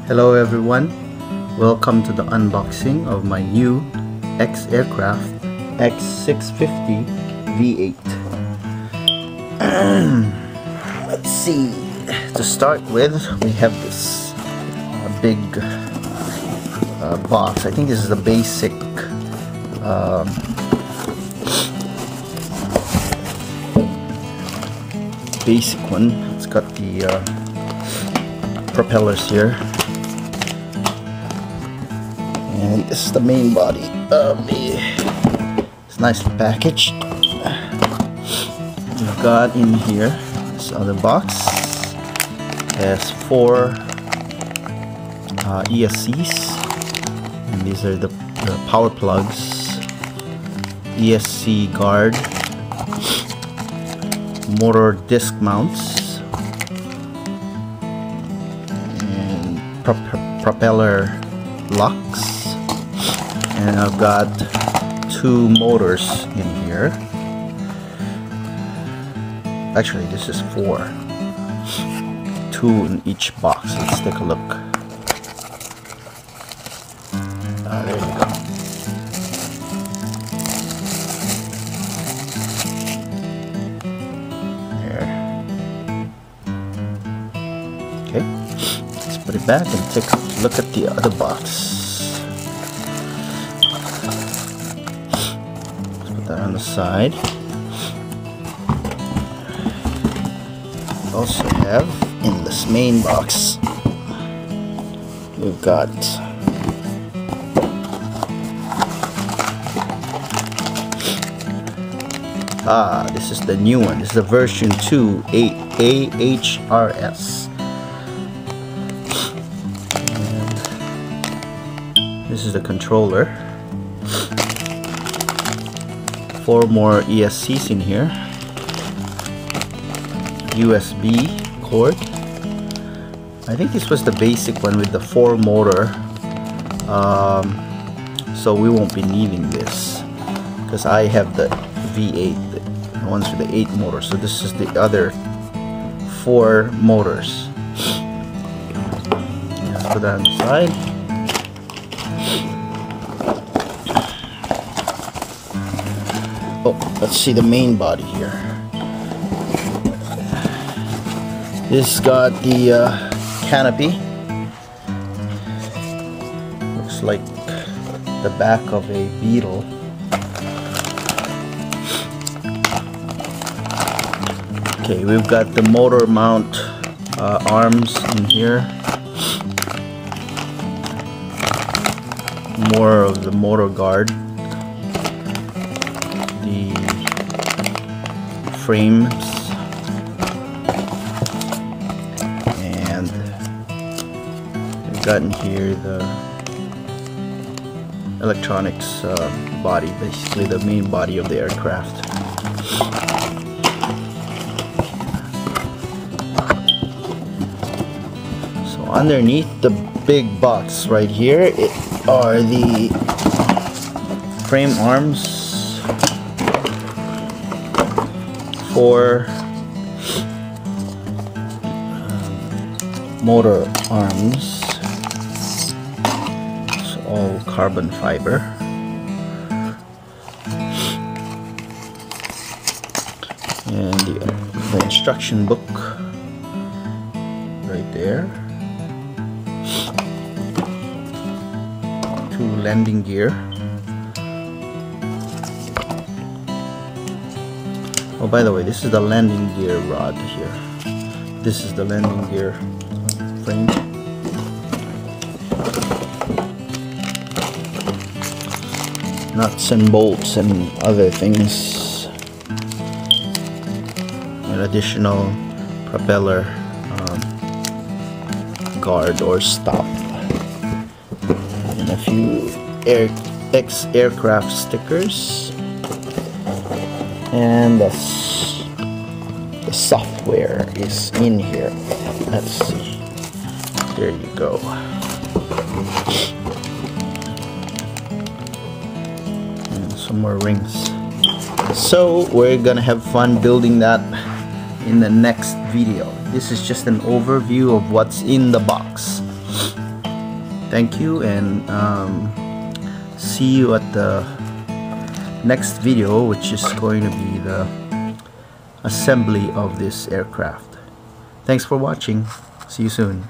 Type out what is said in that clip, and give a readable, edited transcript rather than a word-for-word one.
Hello everyone, welcome to the unboxing of my new Xaircraft X650 V8. Let's see, to start with we have this big box. I think this is the basic one. It's got the propellers here. And this is the main body of the. It's nicely packaged. We've got in here this other box. Has 4 ESCs, and these are the power plugs, ESC guard, motor disc mounts, and propeller locks. And I've got 2 motors in here. Actually, this is 4. 2 in each box. Let's take a look. There you go. There. Okay. Let's put it back and take a look at the other box. On the side. We also have in this main box, we've got this is the new one. This is the version 2 AHRS. And this is the controller. 4 more ESCs in here. USB cord. I think this was the basic one with the 4 motor. So we won't be needing this because I have the V8, the ones with the 8 motors. So this is the other 4 motors. Let's put that on the side. Oh, let's see the main body here. This got the canopy. Looks like the back of a Beetle. Okay, we've got the motor mount arms in here. More of the motor guard. The frames, and we've got in here the electronics body, basically the main body of the aircraft. So underneath the big box right here are the frame arms. 4 motor arms. It's all carbon fiber. And the instruction book right there. 2 landing gear. Oh, by the way, this is the landing gear rod here. This is the landing gear frame. Nuts and bolts and other things. An additional propeller guard or stop. And a few Xaircraft stickers. And the software is in here. Let's see. There you go. And some more rings. So we're gonna have fun building that in the next video. This is just an overview of what's in the box. Thank you, and see you at the next video, which is going to be the assembly of this aircraft. Thanks for watching. See you soon.